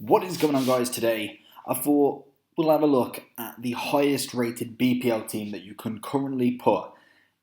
What is going on, guys? Today I thought we'll have a look at the highest rated BPL team that you can currently put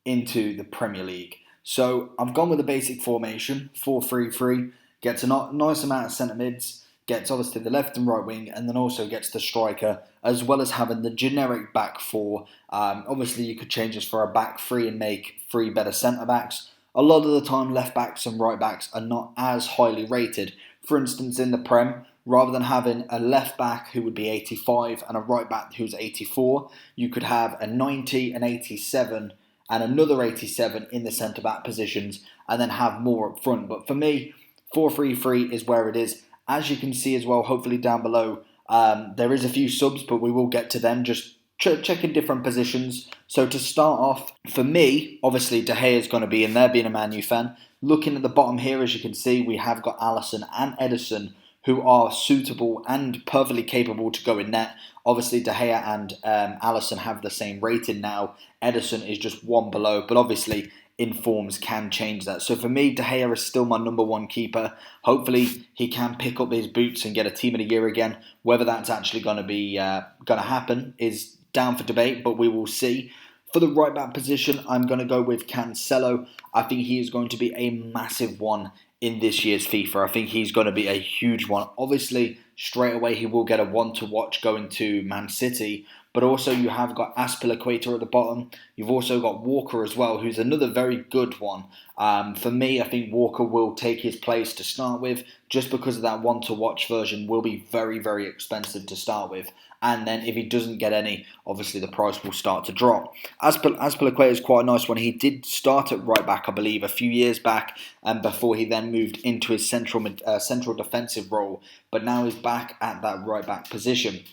into the Premier League. So I've gone with a basic formation, 4-3-3, gets a nice amount of centre mids, gets obviously the left and right wing, and then also gets the striker, as well as having the generic back four. Obviously you could change this for a back three and make three better centre backs. A lot of the time left backs and right backs are not as highly rated. For instance, in the Prem, rather than having a left back who would be 85 and a right back who's 84, you could have a 90, an 87 and another 87 in the centre back positions and then have more up front. But for me, 4-3-3 is where it is. As you can see as well, hopefully down below, there is a few subs, but we will get to them. Just checking different positions. So to start off, for me, obviously De Gea is going to be in there, being a Man U fan. Looking at the bottom here, as you can see, we have got Alisson and Ederson, who are suitable and perfectly capable to go in net. Obviously, De Gea and Alisson have the same rating now. Ederson is just one below, but obviously informs can change that. So for me, De Gea is still my number one keeper. Hopefully, he can pick up his boots and get a team of the year again. Whether that's actually going to happen is down for debate, but we will see. For the right back position, I'm going to go with Cancelo. I think he is going to be a massive one in this year's FIFA. I think he's going to be a huge one. Obviously, straight away he will get a one to watch going to Man City, but also you have got Azpilicueta at the bottom. You've also got Walker as well, who's another very good one. For me, I think Walker will take his place to start with, just because of that one to watch version will be very, very expensive to start with. And then if he doesn't get any, obviously the price will start to drop. Azpilicueta is quite a nice one. He did start at right back, I believe, a few years back, before he then moved into his central defensive role. But now he's back at that right back position.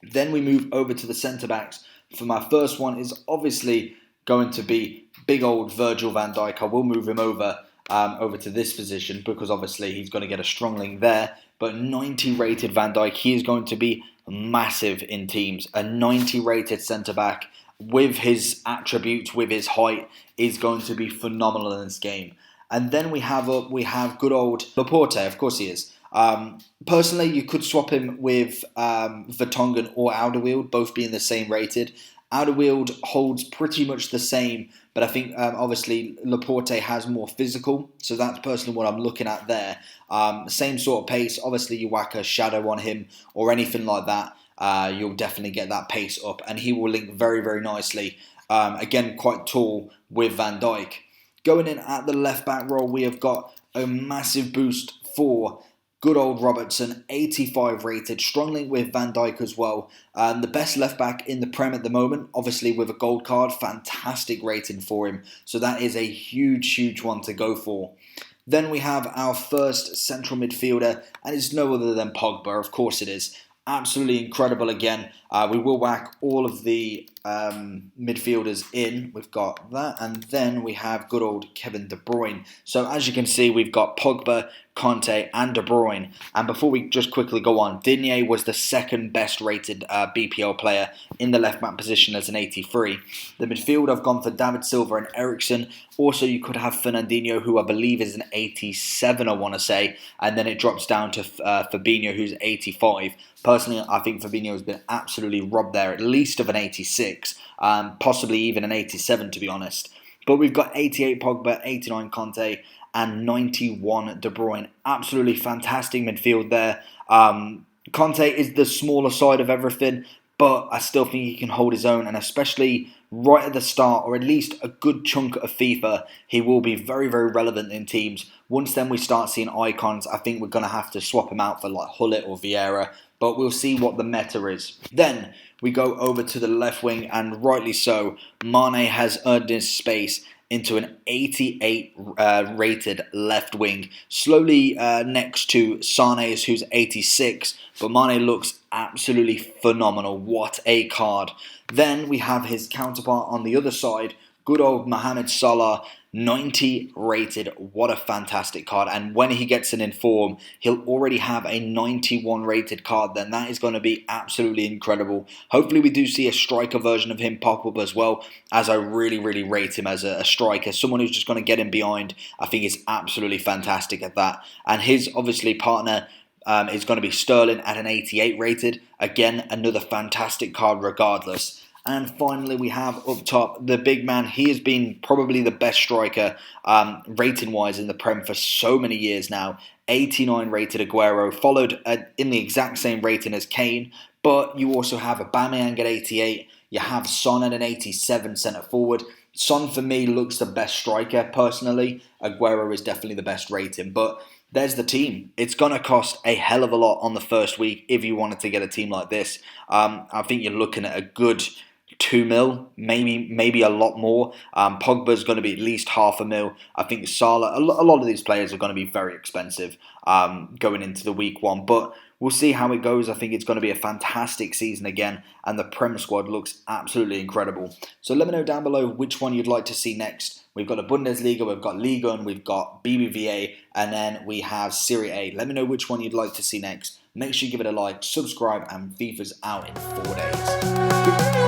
Then we move over to the centre backs. For my first one is obviously going to be big old Virgil Van Dijk. I will move him over to this position because obviously he's going to get a strong link there. But 90 rated Van Dijk, he is going to be massive in teams. A 90 rated centre back with his attributes, with his height, is going to be phenomenal in this game. And then we have good old Laporte. Of course he is. Personally, you could swap him with Vertonghen or Alderweireld, both being the same rated. Alderweireld holds pretty much the same, but I think obviously Laporte has more physical, so that's personally what I'm looking at there. Same sort of pace. Obviously, you whack a shadow on him or anything like that, you'll definitely get that pace up, and he will link very, very nicely. Again, quite tall with Van Dijk. Going in at the left back role, we have got a massive boost for good old Robertson, 85 rated, strong link with Van Dijk as well. The best left back in the Prem at the moment, obviously with a gold card, fantastic rating for him. So that is a huge, huge one to go for. Then we have our first central midfielder, and it's no other than Pogba, of course it is. Absolutely incredible again. We will whack all of the midfielders in. We've got that, and then we have good old Kevin De Bruyne. So as you can see, we've got Pogba, Conte and De Bruyne. And before we just quickly go on, Digne was the second best rated BPL player in the left back position as an 83. The midfield, I've gone for David Silva and Eriksen. Also, you could have Fernandinho, who I believe is an 87, I want to say. And then it drops down to Fabinho, who's 85. Personally, I think Fabinho has been absolutely robbed there, at least of an 86, possibly even an 87, to be honest. But we've got 88 Pogba, 89 Conte, and 91 De Bruyne. Absolutely fantastic midfield there. Conte is the smaller side of everything, but I still think he can hold his own, and especially right at the start, or at least a good chunk of FIFA, he will be very, very relevant in teams. Once then we start seeing icons, I think we're going to have to swap him out for like Hullet or Vieira, but we'll see what the meta is. Then we go over to the left wing, and rightly so, Mane has earned his space into an 88 rated left wing, slowly next to Sane, who's 86, but Mane looks absolutely phenomenal. What a card. Then we have his counterpart on the other side, good old Mohamed Salah, 90 rated. What a fantastic card. And when he gets an inform, he'll already have a 91 rated card. Then that is going to be absolutely incredible. Hopefully we do see a striker version of him pop up as well, as I really, really rate him as a striker. Someone who's just going to get him behind. I think is absolutely fantastic at that. And his, obviously, partner, is going to be Sterling at an 88 rated. Again, another fantastic card regardless. And finally, we have up top the big man. He has been probably the best striker rating-wise in the Prem for so many years now. 89 rated Aguero, followed in the exact same rating as Kane. But you also have Aubameyang at 88. You have Son at an 87 centre forward. Son, for me, looks the best striker, personally. Aguero is definitely the best rating. But there's the team. It's going to cost a hell of a lot on the first week if you wanted to get a team like this. I think you're looking at a good 2 mil, maybe a lot more. Pogba's going to be at least $500,000. I think Salah, a lot of these players are going to be very expensive going into the week one, but we'll see how it goes. I think it's going to be a fantastic season again, and the Prem squad looks absolutely incredible. So let me know down below which one you'd like to see next. We've got the Bundesliga, we've got Liga, and we've got BBVA, and then we have Serie A. Let me know which one you'd like to see next. Make sure you give it a like, subscribe, and FIFA's out in 4 days.